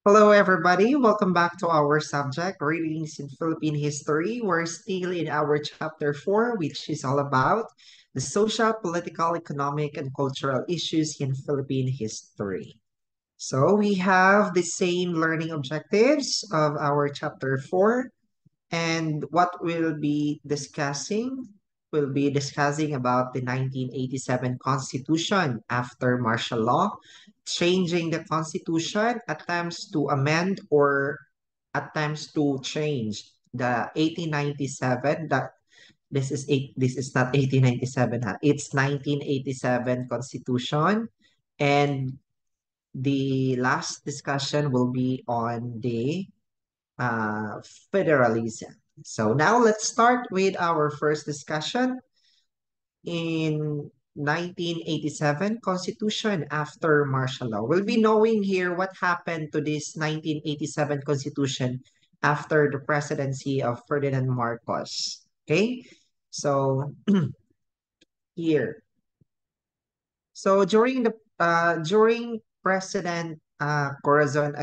Hello, everybody. Welcome back to our subject, Readings in Philippine History. We're still in our chapter 4, which is all about the social, political, economic, and cultural issues in Philippine history. So we have the same learning objectives of our chapter 4. And what we'll be discussing about the 1987 Constitution after martial law, changing the Constitution, attempts to amend or attempts to change the 1897 that this is not 1897 ha. It's 1987 Constitution, and the last discussion will be on the uh, federalism. So now let's start with our first discussion in 1987 Constitution after martial law. We'll be knowing here what happened to this 1987 Constitution after the presidency of Ferdinand Marcos. Okay, so here. So during President Corazon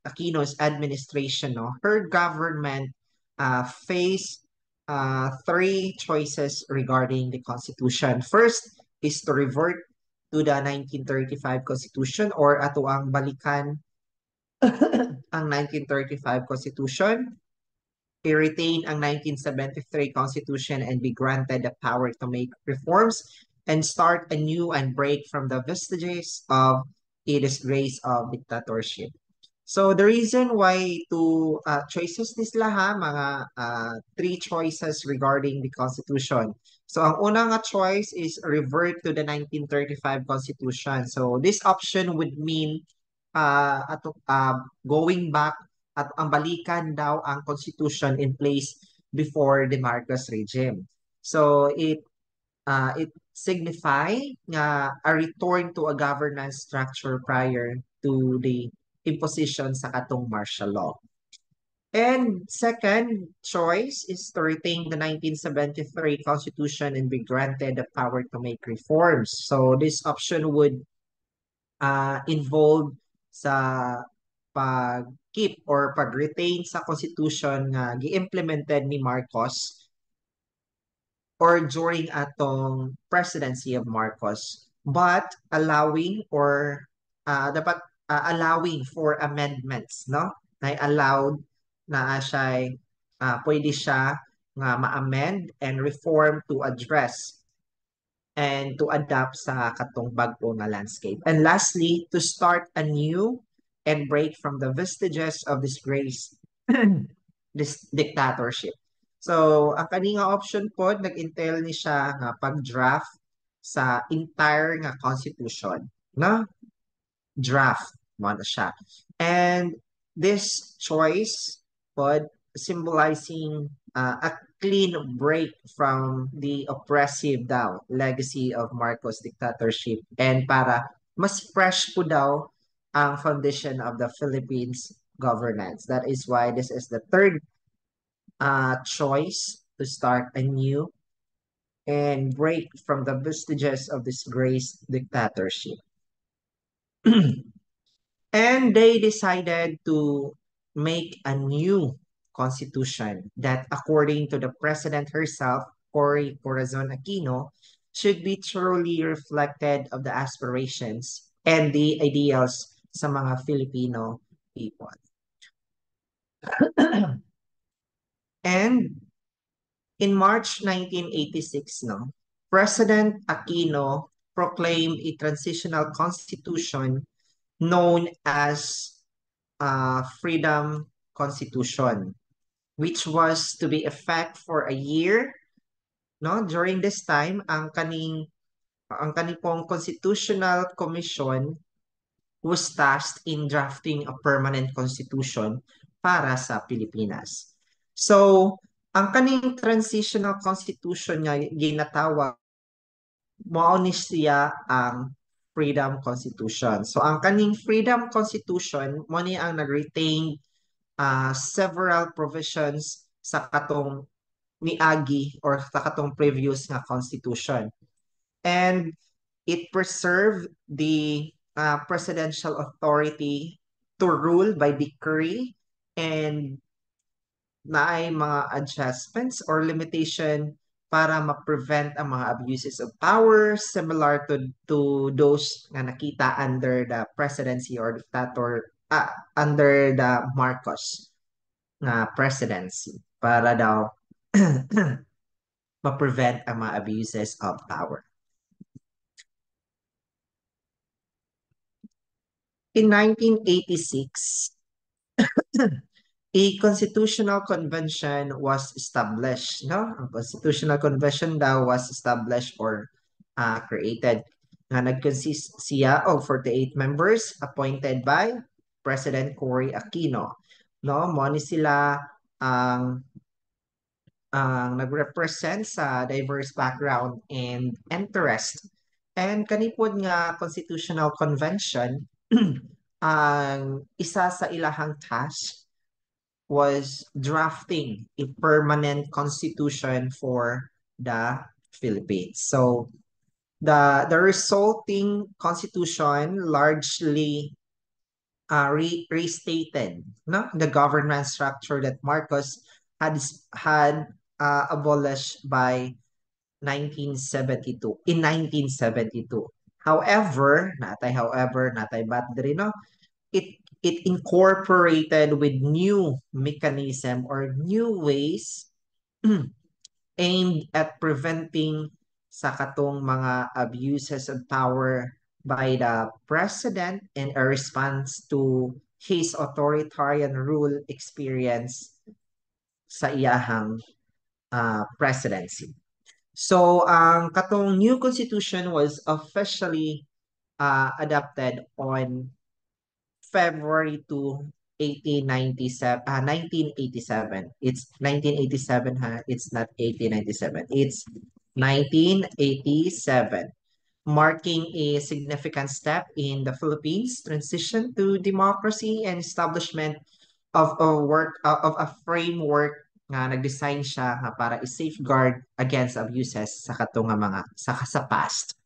Aquino's administration, no, her government faced three choices regarding the Constitution. First is to revert to the 1935 Constitution or ato ang balikan ang 1935 Constitution, i-retain ang 1973 Constitution and be granted the power to make reforms and start anew and break from the vestiges of a disgrace of dictatorship. So the reason why two choices nila ha, mga three choices regarding the Constitution. So ang unang choice is revert to the 1935 Constitution. So this option would mean going back at ang balikan daw ang Constitution in place before the Marcos regime. So it signify nga a return to a governance structure prior to the imposition sa katong martial law. And second choice is to retain the 1973 Constitution and be granted the power to make reforms. So this option would involve sa pag-keep or pag-retain sa Constitution nga gi-implemented ni Marcos or during atong presidency of Marcos, but allowing for amendments, no? Na allowed na siya pwede siya nga ma-amend and reform to address and to adapt sa katong bag-o nga landscape. And lastly, to start anew and break from the vestiges of disgrace, this dictatorship. So, ang kaninga option po, nag-entail ni siya nga pag-draft sa entire nga constitution, na draft mo na siya. And this choice pod symbolizing a clean break from the oppressive daw legacy of Marcos dictatorship and para mas fresh po daw ang foundation of the Philippines governance. That is why this is the third choice to start anew and break from the vestiges of disgraced dictatorship. And they decided to make a new constitution that, according to the president herself, Cory Corazon Aquino, should be truly reflected of the aspirations and the ideals sa mga Filipino people. And in March 1986, no, President Aquino proclaimed a transitional constitution known as Freedom Constitution, which was to be effect for a year. No, during this time, ang kaning pong Constitutional Commission was tasked in drafting a permanent constitution para sa Pilipinas. So, ang kaning transitional constitution nga ginatawag mao ni siya ang Freedom Constitution. So ang kaning Freedom Constitution mo ni ang nag-retain several provisions sa katong miagi or sa katong previous nga constitution. And it preserved the presidential authority to rule by decree and na ay mga adjustments or limitation para ma-prevent ang mga abuses of power similar to those na nakita under the presidency or dictator under the Marcos na presidency para daw ma-prevent ang mga abuses of power. In 1986, a constitutional convention was established, no? Ang constitutional convention daw was established or created. Nga nag-consist siya of 48 members appointed by President Cory Aquino. No, mo ni sila ang nag-represent sa diverse background and interest. And kanipod nga constitutional convention ang isa sa ilahang task was drafting a permanent constitution for the Philippines. So the resulting constitution largely restated the government structure that Marcos had abolished by 1972 in 1972. However, natay bat diri no, it incorporated with new mechanism or new ways aimed at preventing sa katong mga abuses of power by the president in a response to his authoritarian rule experience sa iyahang presidency. So, ang katong new constitution was officially adopted on February 2, 1897, 1987. It's 1987, ha? It's not 1897. It's 1987, marking a significant step in the Philippines' transition to democracy and establishment of a framework nga nag-design siya nga para i-safeguard against abuses sa katong nga mga sa past.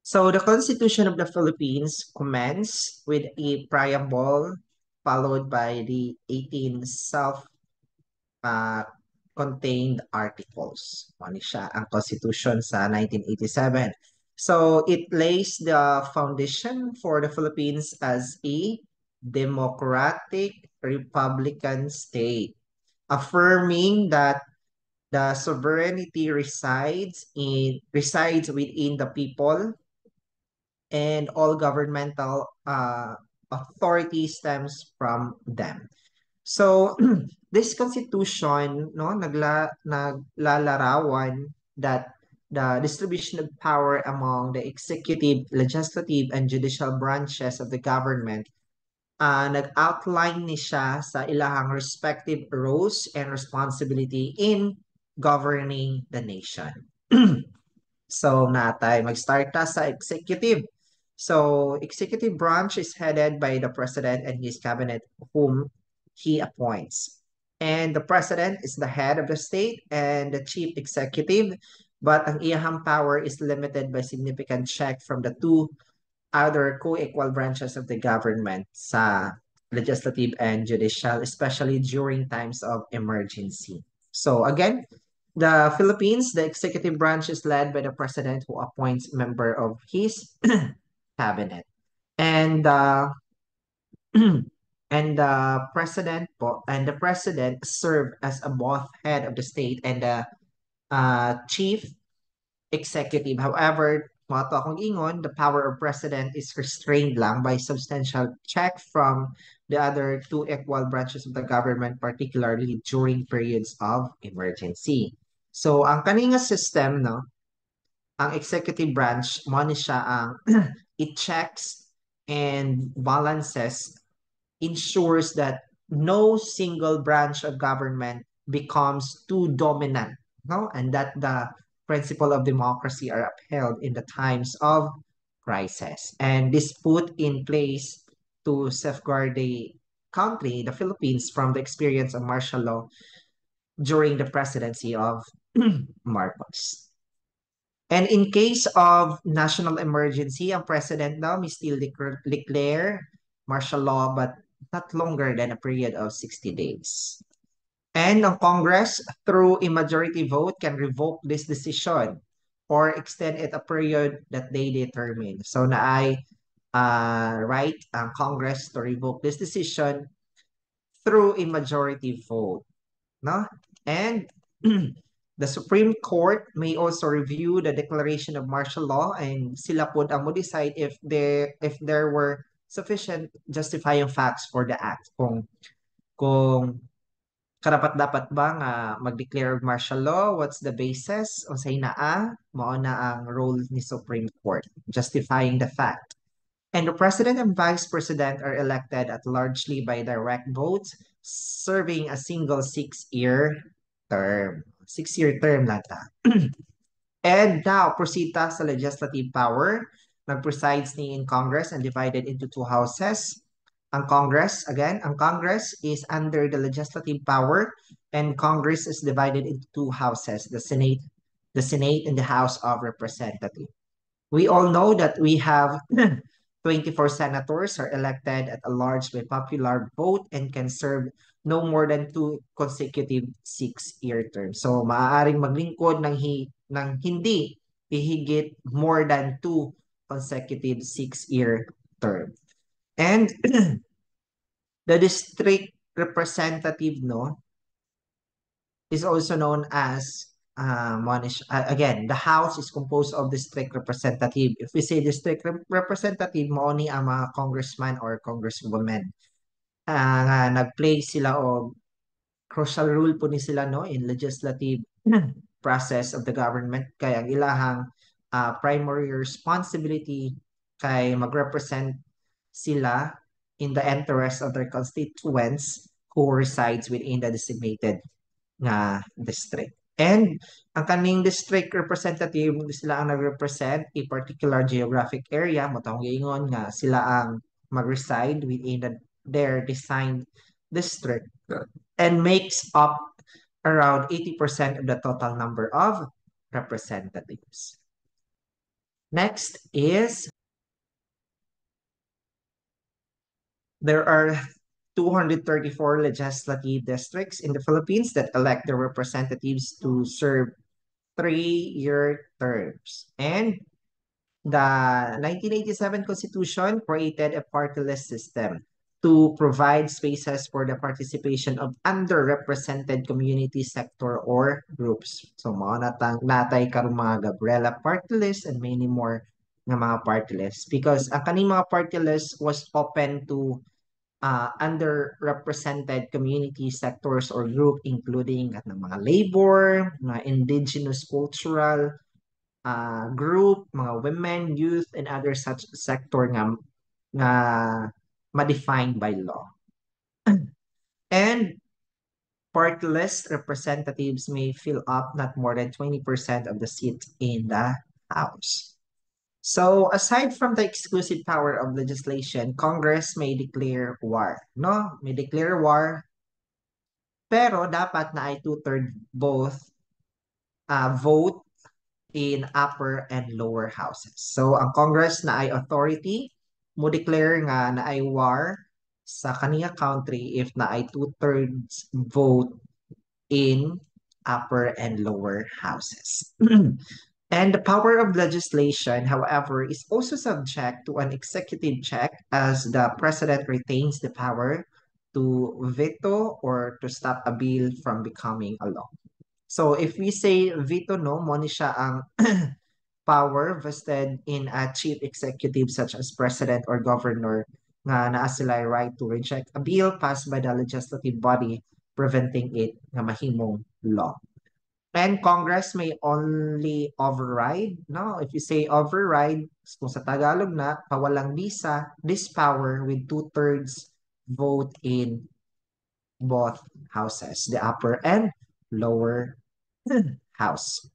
So the Constitution of the Philippines commenced with a preamble followed by the 18 self-contained articles. Ano siya ang Constitution sa 1987. So it lays the foundation for the Philippines as a democratic republican state, affirming that the sovereignty resides within the people and all governmental authority stems from them. So this constitution naglalarawan that the distribution of power among the executive, legislative, and judicial branches of the government nag-outline ni siya sa ilahang respective roles and responsibility in governing the nation. So natay mag-start ta sa executive. So executive branch is headed by the president and his cabinet whom he appoints. And the president is the head of the state and the chief executive, but ang iyahang power is limited by significant check from the two other co-equal branches of the government sa legislative and judicial, especially during times of emergency. So again, the Philippines, the executive branch is led by the president who appoints member of his cabinet. And and the president serve as a both head of the state and the chief executive. However, mga to akong ingon, the power of president is restrained lang by substantial check from the other two equal branches of the government, particularly during periods of emergency. So, ang kaninga system, no, ang executive branch, mo ni siya ang it checks and balances, ensures that no single branch of government becomes too dominant, no, and that the principle of democracy are upheld in the times of crisis. And this put in place to safeguard the country, the Philippines, from the experience of martial law during the presidency of Marcos. And in case of national emergency, ang president now may still declare martial law, but not longer than a period of 60 days. And ang Congress, through a majority vote, can revoke this decision or extend it a period that they determine. So na ay right ang Congress to revoke this decision through a majority vote. No? And the Supreme Court may also review the declaration of martial law and sila po ang mo decide if there were sufficient justifying facts for the act. Kung karapat-dapat ba nga mag-declare of martial law, what's the basis? O say naa, mao na ang role ni Supreme Court, justifying the fact. And the president and vice president are elected at largely by direct votes, serving a single 6-year term. 6-year term lata. And now, proceed ta sa legislative power. Nag-presides ni in Congress and divided into two houses. Ang Congress, again, ang Congress is under the legislative power and Congress is divided into two houses, the Senate and the House of Representatives. We all know that we have 24 senators are elected at a large by popular vote and can serve no more than 2 consecutive 6-year terms. So maaaring maglingkod ng hindi hihigit more than 2 consecutive 6-year term. And the district representative no is also known as again, the House is composed of district representative. If we say district representative, mo ni ang mga congressman or congresswoman. Nag-play sila o crucial role po ni sila no in legislative process of the government. Kaya ang ilahang primary responsibility kay mag-represent sila in the interest of their constituents who resides within the designated nga district. And ang kaning district representative, sila ang nag-represent a particular geographic area, motong giingon nga sila ang mag-reside within their designed district and makes up around 80% of the total number of representatives. Next is there are 234 legislative districts in the Philippines that elect their representatives to serve 3-year terms. And the 1987 Constitution created a party-list system to provide spaces for the participation of underrepresented community sector or groups. So, mga natay karong mga Gabriela party list and many more nga mga party lists. Because ang kaning mga party list was open to underrepresented community sectors or group including at ng mga labor, mga indigenous cultural group, mga women, youth, and other such sector nga ma-defined by law. And party list representatives may fill up not more than 20% of the seats in the House. So, aside from the exclusive power of legislation, Congress may declare war. No? May declare war. Pero dapat na ay two-thirds both vote in upper and lower houses. So, ang Congress na ay authority, mo declare nga na ay war sa kaniya country if na ay two-thirds vote in upper and lower houses. And the power of legislation, however, is also subject to an executive check as the president retains the power to veto or to stop a bill from becoming a law. So if we say veto, no, mo ni siya ang power vested in a chief executive such as president or governor nga naa sila right to reject a bill passed by the legislative body preventing it nga mahimong law. And Congress may only override, no? If you say override, kung sa Tagalog na, pawalang bisa, this power with two-thirds vote in both houses, the upper and lower house.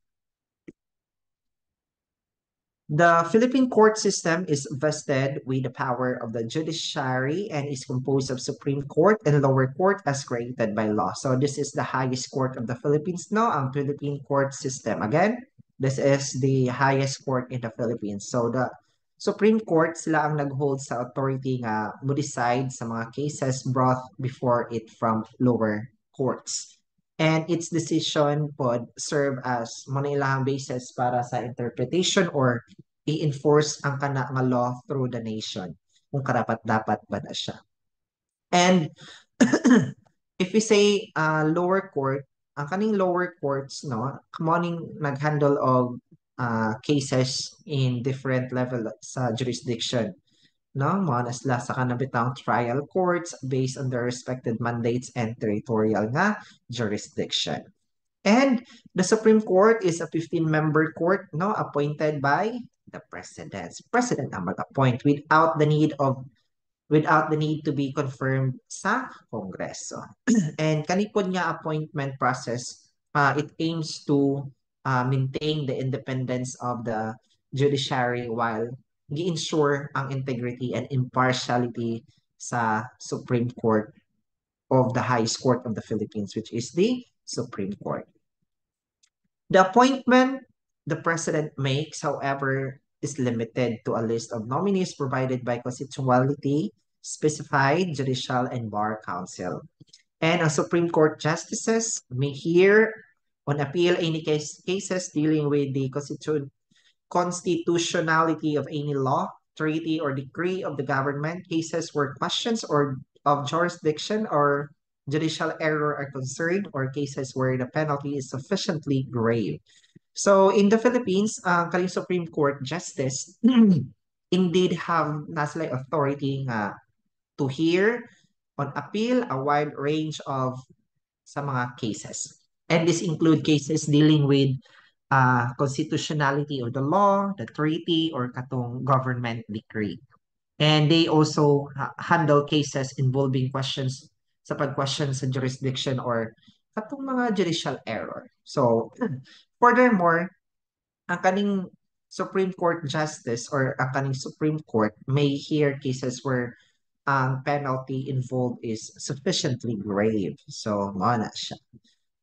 The Philippine court system is vested with the power of the judiciary and is composed of Supreme Court and lower court as created by law. So this is the highest court of the Philippines, no? Ang Philippine court system. Again, This is the highest court in the Philippines. So the Supreme Court sila ang nag-hold sa authority nga mo decide sa mga cases brought before it from lower courts. And its decision pod serve as mo na ilahang basis para sa interpretation or i-enforce ang kana nga law through the nation kung karapat-dapat ba na siya. And if we say lower court, ang kaning lower courts, no, kamoning nag-handle of cases in different level sa jurisdiction. No, mga nasla sa kanabitang trial courts based on their respected mandates and territorial nga jurisdiction. And the Supreme Court is a 15-member court, no, appointed by the president. President ang mag-appoint without the need to be confirmed sa Kongreso. And kanipod nga appointment process, it aims to maintain the independence of the judiciary while gi-ensure ang integrity and impartiality sa Supreme Court of the highest court of the Philippines, which is the Supreme Court. The appointment the president makes, however, is limited to a list of nominees provided by constitutionality specified judicial and bar council. And ang Supreme Court justices may hear on appeal any cases dealing with the constitutionality of any law, treaty, or decree of the government, cases where questions or of jurisdiction or judicial error are concerned, or cases where the penalty is sufficiently grave. So in the Philippines, kaling Supreme Court justice indeed have nasalay authority nga to hear on appeal a wide range of sa mga cases. And this include cases dealing with constitutionality of the law, the treaty, or katong government decree. And they also handle cases involving questions sa pag-question sa jurisdiction or katong mga judicial error. So, furthermore, ang kaning Supreme Court justice or ang kaning Supreme Court may hear cases where ang penalty involved is sufficiently grave. So, mao na siya.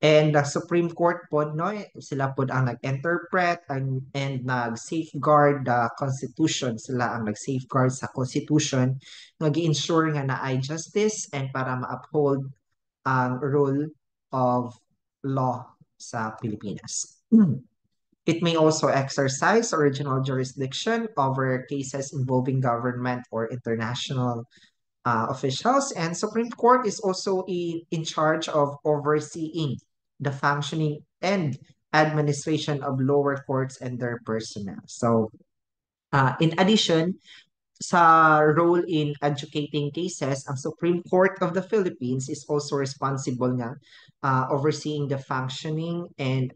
And the Supreme Court po, no, sila po ang nag-interpret and nag-safeguard the Constitution. Sila ang nag-safeguard sa Constitution, nag-ensure nga na ay justice and para ma-uphold ang rule of law sa Pilipinas. It may also exercise original jurisdiction over cases involving government or international officials, and Supreme Court is also in charge of overseeing the functioning and administration of lower courts and their personnel. So, in addition sa role in adjudicating cases, ang Supreme Court of the Philippines is also responsible nga overseeing the functioning and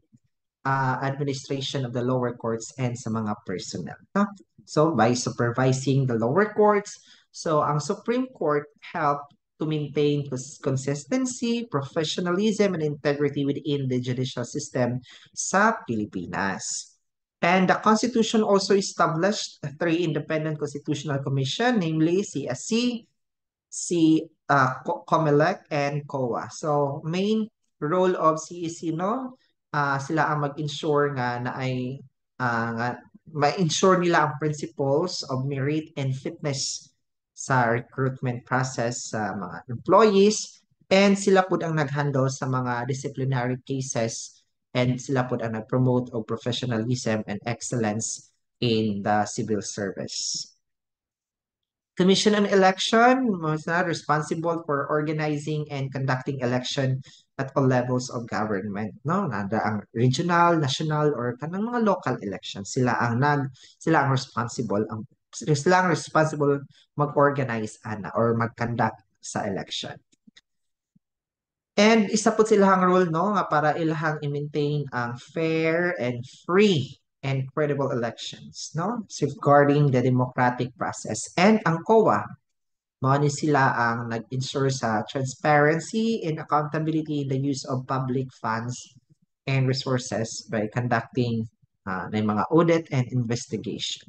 administration of the lower courts and sa mga personnel. No? So, by supervising the lower courts, so ang Supreme Court helped to maintain consistency, professionalism, and integrity within the judicial system sa Pilipinas. And the Constitution also established three independent constitutional commission, namely CSC, COMELEC, and COA. So, main role of CEC, no? Sila ang mag-ensure nga na ay ma-ensure nila ang principles of merit and fitness sa recruitment process sa mga employees, and sila po ang nag-handle sa mga disciplinary cases, and sila po ang nag-promote of professionalism and excellence in the civil service. Commission on Election was not responsible for organizing and conducting election at all levels of government, no? Nada ang regional, national, or kanang mga local elections. Sila ang responsible mag-organize or mag-conduct sa election. And isa po silang role, no, nga para ilahang i-maintain ang fair and free and credible elections, no? Safeguarding the democratic process. And ang COA, mao ni sila ang nag-ensure sa transparency and accountability in the use of public funds and resources by conducting ng mga audit and investigation.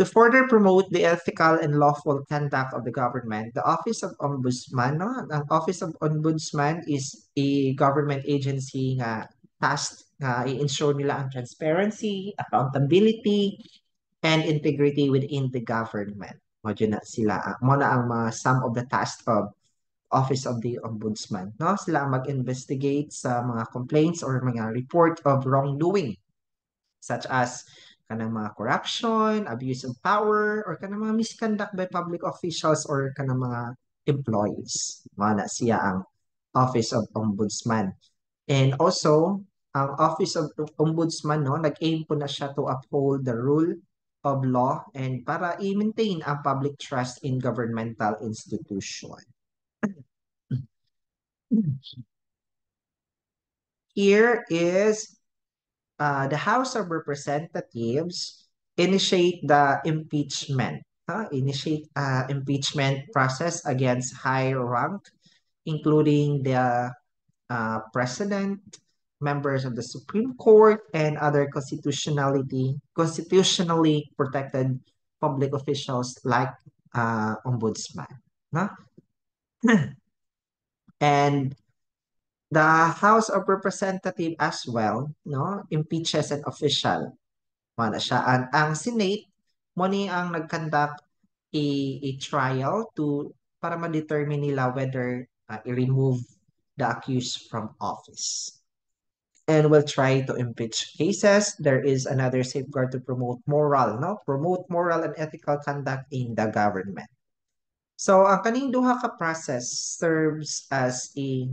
To further promote the ethical and lawful conduct of the government, the Office of Ombudsman, no? Ang Office of Ombudsman is a government agency nga task i-ensure nila ang transparency, accountability, and integrity within the government. Modyo na sila, mo na ang mga some of the tasks of Office of the Ombudsman. No? Sila ang mag-investigate sa mga complaints or mga report of wrongdoing such as kanang mga corruption, abuse of power, or kanang mga misconduct by public officials or kanang mga employees. Mga na siya ang Office of Ombudsman. And also, ang Office of Ombudsman, no, nag-aim po na siya to uphold the rule of law and para i-maintain ang public trust in governmental institution. Here is the House of Representatives initiate the impeachment. Initiate impeachment process against high rank, including the president, members of the Supreme Court, and other constitutionally protected public officials like ombudsman. No? And the House of Representatives as well, no, impeaches an official. Mana siya. Ang Senate, mo ni ang nag-conduct a trial para ma-determine nila whether i-remove the accused from office. And will try to impeach cases. There is another safeguard to promote moral, no? Promote moral and ethical conduct in the government. So, ang kaning duha ka process serves as a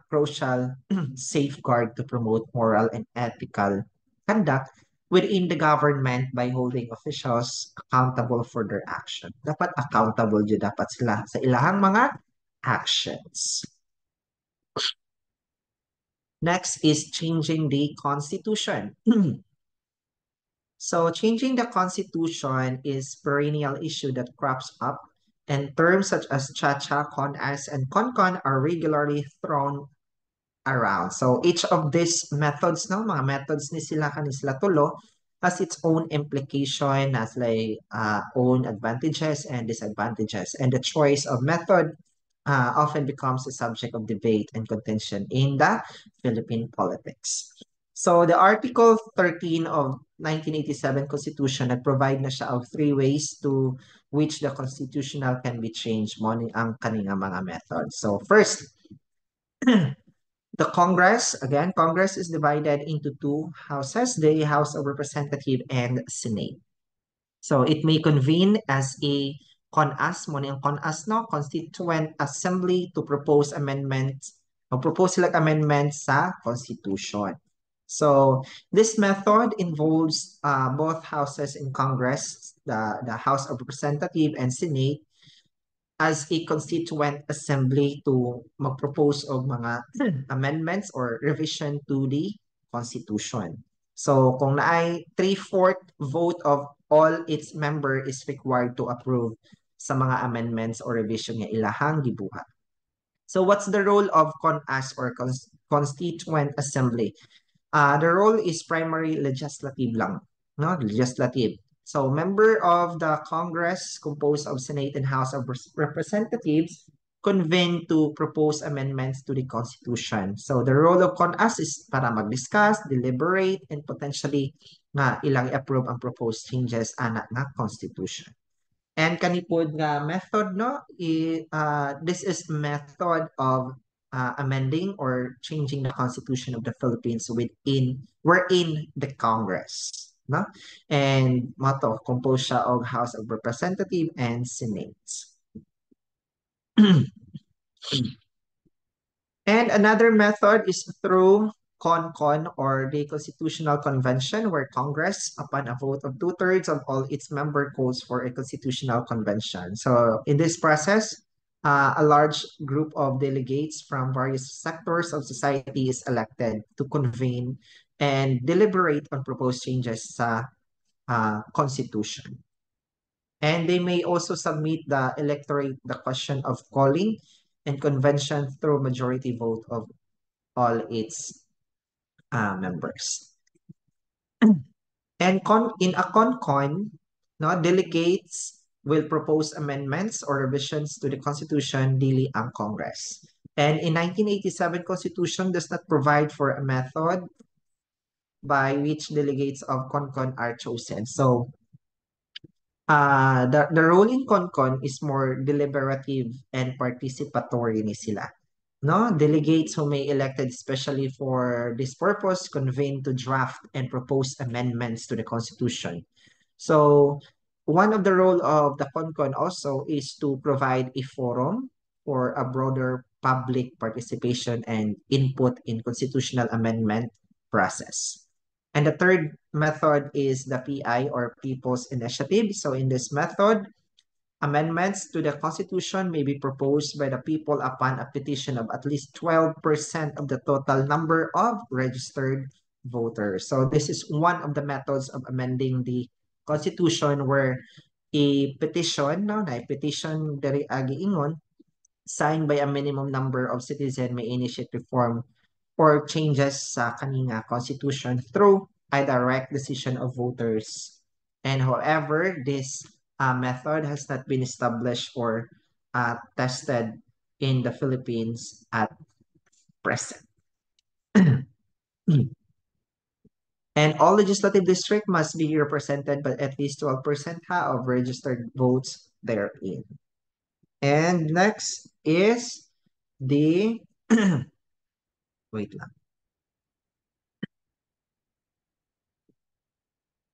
crucial safeguard to promote moral and ethical conduct within the government by holding officials accountable for their action. Dapat accountable jud dapat sila sa ilahang mga actions. Next is changing the constitution. So changing the constitution is perennial issue that crops up, and terms such as cha-cha, con-as, and con-con are regularly thrown around. So each of these methods, no, mga methods ni sila kanisla tulo, has its own implication, has like own advantages and disadvantages. And the choice of method often becomes a subject of debate and contention in the Philippine politics. So the Article 13 of 1987 Constitution nag-provide na siya of three ways to which the constitutional can be changed mo ni ang kaninga mga methods. So first, the Congress, again, Congress is divided into two houses, the House of Representatives and Senate. So it may convene as a CONAS, mo ang CONAS, no? Constituent Assembly to propose amendments, o propose sila amendments sa Constitution. So this method involves both houses in Congress, the House of Representatives and Senate, as a constituent assembly to mag-propose of mga amendments or revision to the Constitution. So kung naay 3/4 vote of all its member is required to approve sa mga amendments or revision nga ilahang gibuhat. So what's the role of CONAS or Constituent Assembly? The role is primary legislative lang, no? Legislative. So member of the Congress composed of Senate and House of Representatives convene to propose amendments to the Constitution. So the role of CONAS is para mag-discuss, deliberate, and potentially nga ilang i-approve ang proposed changes ana nga Constitution. And kanipod nga method, no? This is method of amending or changing the Constitution of the Philippines wherein the Congress, no? And mato composed siya og House of Representatives and Senate. And another method is through CONCON or the Constitutional Convention, where Congress, upon a vote of 2/3 of all its member, calls for a constitutional convention. So in this process, a large group of delegates from various sectors of society is elected to convene and deliberate on proposed changes sa Constitution. And they may also submit the electorate the question of calling and convention through majority vote of all its members. And in a CONCON, no, delegates will propose amendments or revisions to the Constitution dili ang Congress. And in 1987 Constitution does not provide for a method by which delegates of CONCON are chosen. So the role in CONCON is more deliberative and participatory ni sila. No, delegates who may elected especially for this purpose convene to draft and propose amendments to the Constitution. So one of the role of the CONCON also is to provide a forum for a broader public participation and input in constitutional amendment process. And the third method is the PI or People's Initiative. So in this method, amendments to the Constitution may be proposed by the people upon a petition of at least 12% of the total number of registered voters. So this is one of the methods of amending the Constitution where a petition, no, na petition dari giingon, signed by a minimum number of citizens may initiate reform or changes sa kaninga constitution through a direct decision of voters. And however, this method has not been established or tested in the Philippines at present. And all legislative district must be represented by at least 12% of registered votes therein. And next is the wait lang.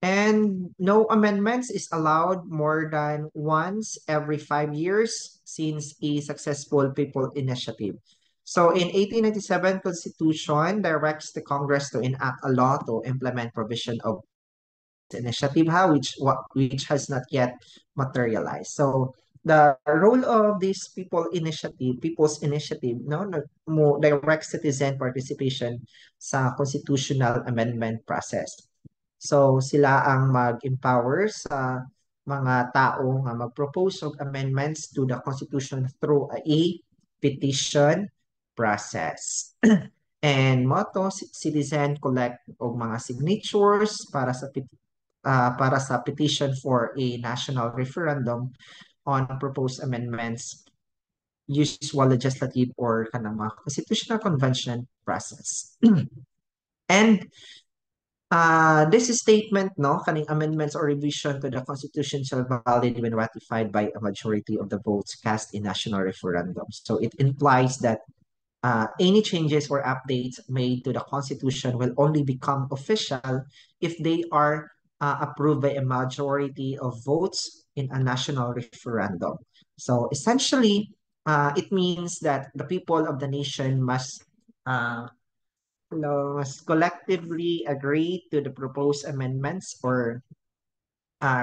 And no amendments is allowed more than once every 5 years since a successful people initiative. So in 1897 Constitution directs the Congress to enact a law to implement provision of initiative which has not yet materialized. So the role of this people's initiative, no, mo direct citizen participation sa constitutional amendment process. So sila ang mag-empower sa mga tao nga mag-propose of amendments to the Constitution through a petition process. And motto, citizen collect og mga signatures para sa petition for a national referendum on proposed amendments usual legislative or kanang mga constitutional convention process. And this statement, no, kaning amendments or revision to the Constitution shall be valid when ratified by a majority of the votes cast in national referendums. So it implies that any changes or updates made to the Constitution will only become official if they are approved by a majority of votes in a national referendum. So essentially, it means that the people of the nation must must collectively agree to the proposed amendments or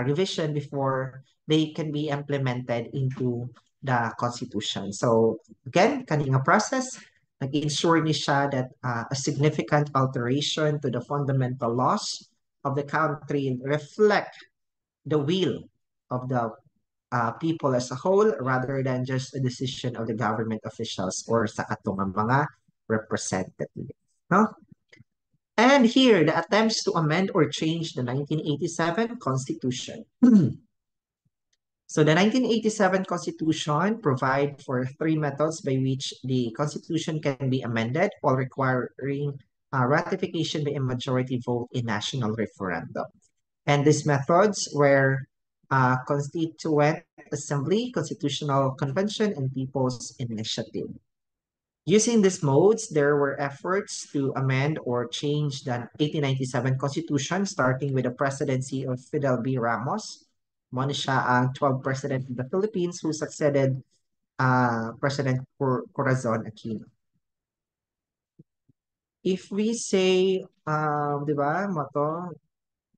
revision before they can be implemented into the Constitution. So again, kaninga process, nag-ensure ni siya that a significant alteration to the fundamental laws of the country reflect the will of the people as a whole rather than just a decision of the government officials or sa atong mga representatives. No? And here, the attempts to amend or change the 1987 Constitution. So the 1987 Constitution provide for three methods by which the Constitution can be amended while requiring ratification by a majority vote in national referendum. And these methods were Constituent Assembly, Constitutional Convention, and People's Initiative. Using these modes, there were efforts to amend or change the 1897 Constitution, starting with the presidency of Fidel B. Ramos. Mo siya ang 12th President of the Philippines who succeeded President Corazon Aquino. If we say, di ba, Mato,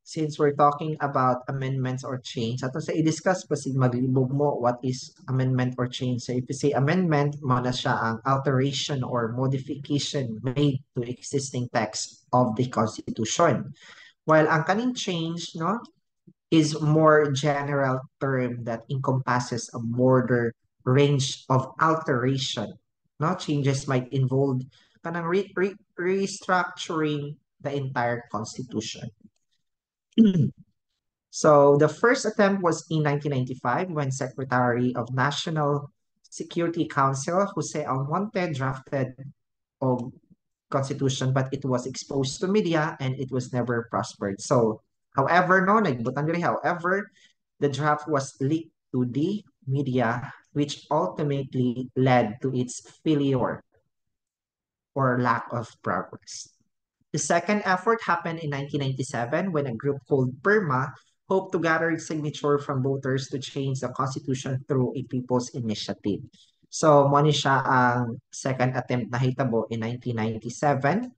since we're talking about amendments or change, ato sa i-discuss pa si maglibog mo what is amendment or change. So if you say amendment, mana siya ang alteration or modification made to existing text of the Constitution. While ang kaning change, no, is more general term that encompasses a broader range of alteration. No, changes might involve kanang restructuring the entire Constitution. So the first attempt was in 1995 when Secretary of National Security Council, Jose Almonte, drafted a constitution, but it was exposed to media and it was never prospered. So, however, no, nagbutang diri. However, the draft was leaked to the media, which ultimately led to its failure or lack of progress. The second effort happened in 1997 when a group called PERMA hoped to gather signature from voters to change the constitution through a people's initiative. So, mo ni siya ang second attempt na hitabo in 1997.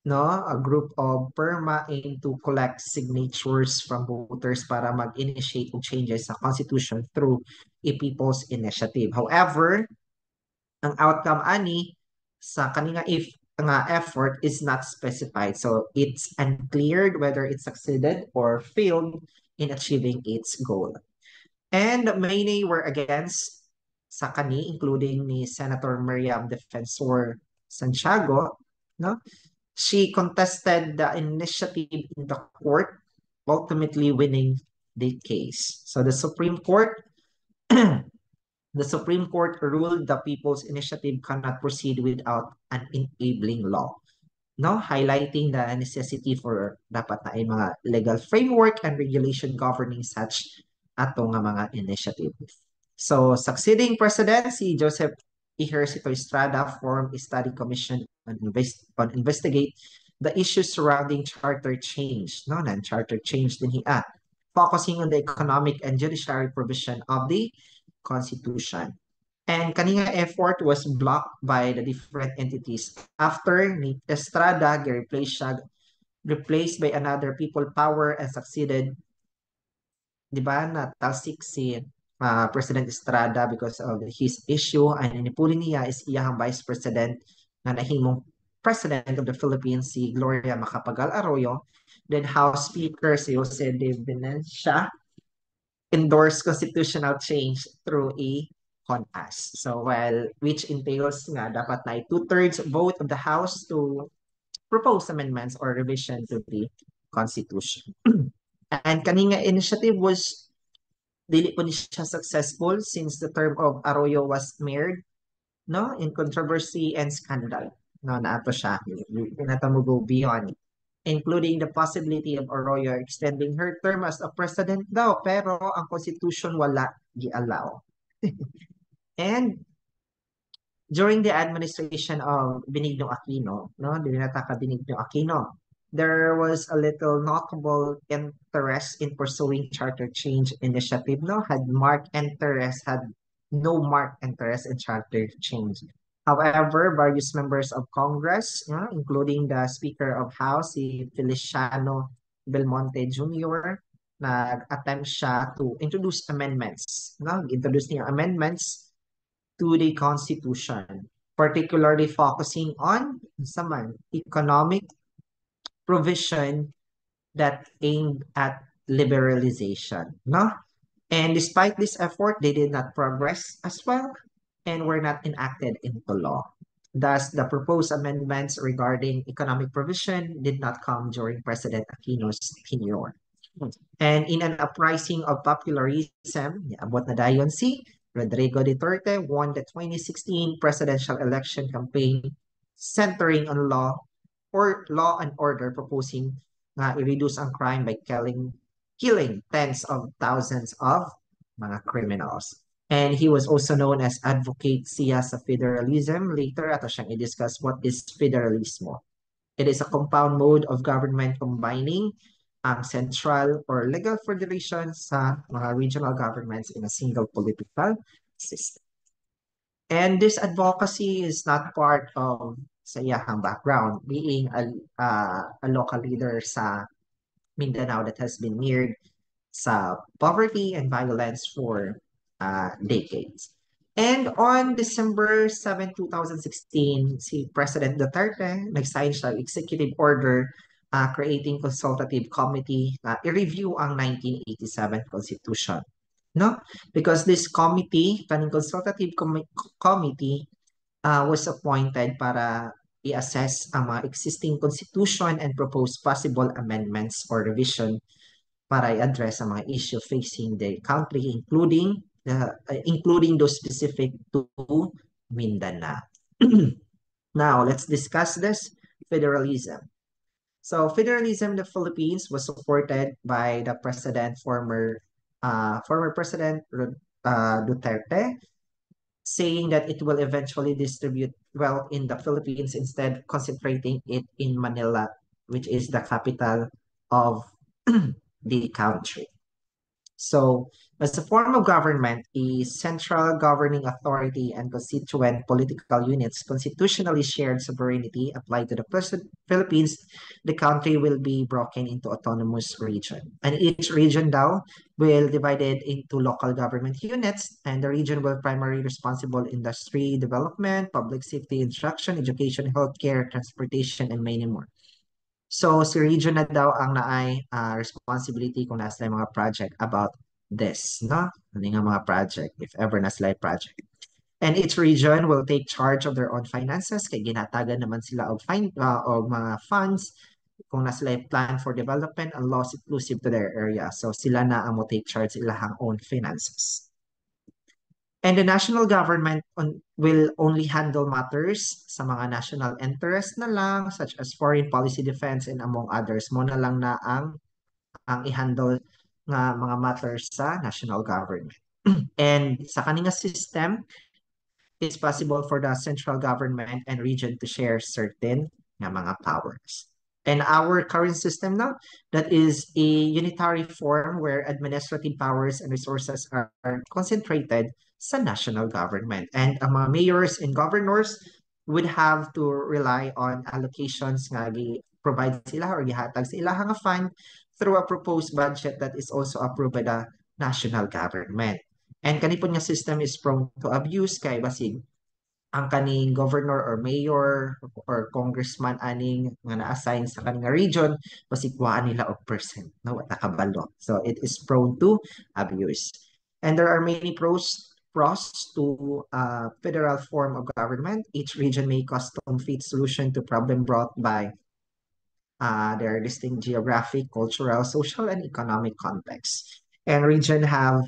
No, a group of PERMA aimed to collect signatures from voters para mag-initiate of changes sa constitution through a people's initiative. However, ang outcome ani sa kanina if nga effort is not specified. So it's unclear whether it succeeded or failed in achieving its goal. And many were against sa kani, including ni Senator Miriam Defensor Santiago. No? She contested the initiative in the court, ultimately winning the case. So the Supreme Court The Supreme Court ruled the People's Initiative cannot proceed without an enabling law, no? Highlighting the necessity for dapat na ay mga legal framework and regulation governing such ato nga mga initiative. So, succeeding president, si Joseph Ejercito Estrada formed a study commission on investigate the issues surrounding charter change, no? Non-charter change din hiya, focusing on the economic and judiciary provision of the Constitution. And kanina effort was blocked by the different entities. After ni Estrada, replaced by another people power and succeeded, di ba, na talsik si President Estrada because of his issue. And inipuli niya is iyang Vice President na nahimong President of the Philippines, si Gloria Macapagal Arroyo. Then House Speaker si Jose de Venecia endorse constitutional change through a CONAS. So which entails nga dapat na two-thirds vote of the House to propose amendments or revision to the Constitution. And kanina initiative was dili po ni siya successful since the term of Arroyo was smeared, no, in controversy and scandal. No, naato siya. Pinata mo go beyond, including the possibility of Arroyo extending her term as a president daw, pero ang constitution wala gi-allow. And during the administration of Benigno Aquino, no, dinataka Benigno Aquino, there was a little notable interest in pursuing charter change initiative, no, had no marked interest in charter change. However, various members of Congress, including the Speaker of House, si Feliciano Belmonte Jr., nag-attempt siya to introduce amendments. No? Introduce niya amendments to the Constitution, particularly focusing on economic provision that aimed at liberalization. No? And despite this effort, they did not progress as well and were not enacted into law. Thus, the proposed amendments regarding economic provision did not come during President Aquino's tenure. And in an uprising of popularism, abot na dayon si Rodrigo Duterte won the 2016 presidential election campaign centering on law and order, proposing na i-reduce ang crime by killing tens of thousands of mga criminals. And he was also known as Advocate siya sa federalism. Later, ato siyang i-discuss what is federalismo. It is a compound mode of government combining ang central or legal federation sa mga regional governments in a single political system. And this advocacy is not part of sa iyahang background, being a local leader sa Mindanao that has been near sa poverty and violence for decades. And on December 7, 2016, si President Duterte nag-sign siya executive order creating consultative committee na i-review ang 1987 Constitution. No? Because this committee, kaning consultative committee, was appointed para i-assess ang mga existing constitution and propose possible amendments or revision para i-address ang mga issue facing the country, including including those specific to Mindanao. Now, let's discuss this federalism. So, federalism in the Philippines was supported by the former President Duterte, saying that it will eventually distribute wealth in the Philippines instead concentrating it in Manila, which is the capital of the country. So, as a form of government, a central governing authority and constituent political units constitutionally shared sovereignty applied to the Philippines. The country will be broken into autonomous region. And each region now will divided into local government units, and the region will primarily responsible industry development, public safety instruction, education, healthcare, transportation, and many more. So, si region na daw ang naay responsibility kung nasa mga project about this, no? Ano nga mga project, if ever nasa project. And each region will take charge of their own finances, kay ginatagan naman sila og mga funds, kung nasa plan for development and laws inclusive to their area. So, sila na ang mo take charge ilahang own finances. And the national government will only handle matters sa mga national interest na lang, such as foreign policy, defense, and among others. Mo na lang na ang i-handle nga mga matters sa national government. And sa kaninga system, it's possible for the central government and region to share certain nga mga powers. And our current system now, that is a unitary form where administrative powers and resources are concentrated sa national government. And ang mga mayors and governors would have to rely on allocations nga provide sila or gihatag sa ilahang fund through a proposed budget that is also approved by the national government. And kanipon nga system is prone to abuse kay basig ang kaning governor or mayor or congressman aning nga na-assign sa kaning region pasigwaan nila og percent no wala kabalo, so it is prone to abuse. And there are many pros to federal form of government. Each region may custom fit solution to problem brought by their distinct geographic, cultural, social, and economic context. And region have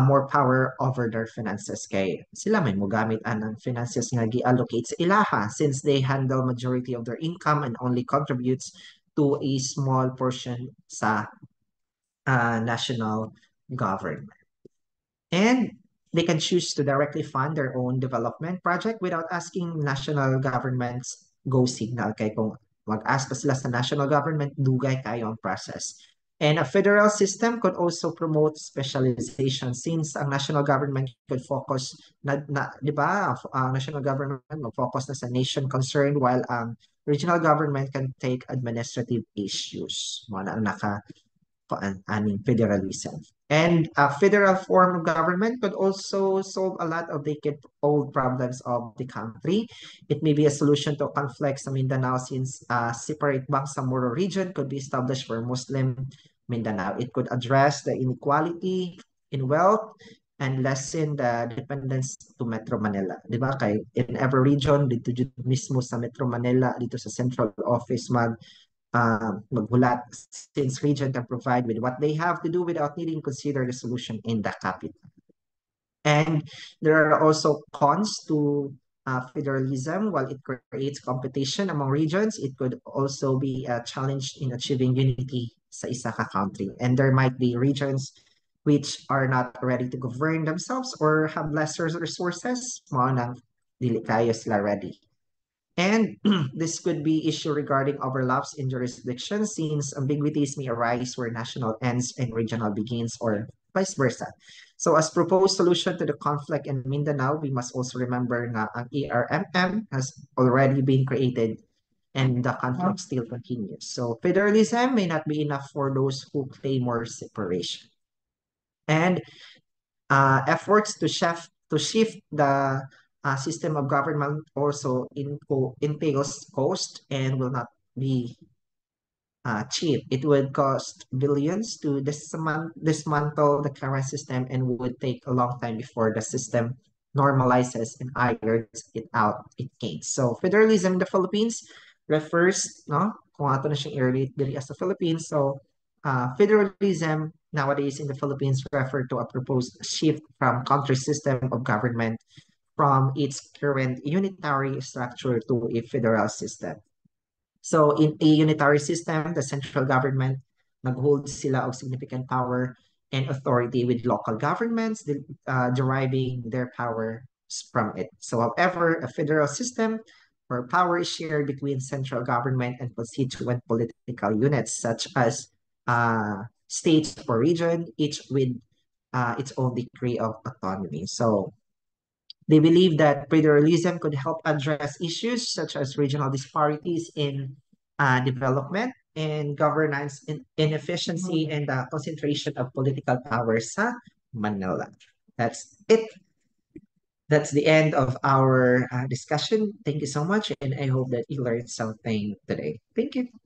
more power over their finances kay sila may mogamit anang finances nga gi-allocate sa ilaha since they handle majority of their income and only contributes to a small portion sa national government. And they can choose to directly fund their own development project without asking national governments go signal kay kung mag-ask pa sila sa national government, dugay kayo ang process. And a federal system could also promote specialization since ang national government could focus di ba, ang national government mag-focus na sa nation concerned while ang regional government can take administrative issues. Mo na ang aning federalism. And a federal form of government could also solve a lot of decade-old problems of the country. It may be a solution to conflicts sa Mindanao since separate Bangsamoro region could be established for Muslim Mindanao. It could address the inequality in wealth and lessen the dependence to Metro Manila. Di ba? Kay in every region, dito mismo sa Metro Manila, dito sa central office magbulat since region can provide with what they have to do without needing to consider the solution in the capital. And there are also cons to federalism. While it creates competition among regions, it could also be a challenge in achieving unity sa isa ka country. And there might be regions which are not ready to govern themselves or have lesser resources, mga nang dili kayo sila ready. And this could be issue regarding overlaps in jurisdiction since ambiguities may arise where national ends and regional begins or vice versa. So as proposed solution to the conflict in Mindanao, we must also remember na ang ERMM has already been created and the conflict still continues. So federalism may not be enough for those who claim more separation. And efforts to shift the system of government also entails cost and will not be cheap. It would cost billions to dismantle the current system and would take a long time before the system normalizes and irons it out it gains. So federalism in the Philippines refers, no, kung ato na siyang i-relate diri as the Philippines. So federalism nowadays in the Philippines refer to a proposed shift from country system of government from its current unitary structure to a federal system. So in a unitary system, the central government naghold sila og significant power and authority with local governments deriving their power from it. So however, a federal system where power is shared between central government and constituent political units such as states or region, each with its own degree of autonomy. So they believe that federalism could help address issues such as regional disparities in development and governance inefficiency and the concentration of political power sa Manila. That's it. That's the end of our discussion. Thank you so much, and I hope that you learned something today. Thank you.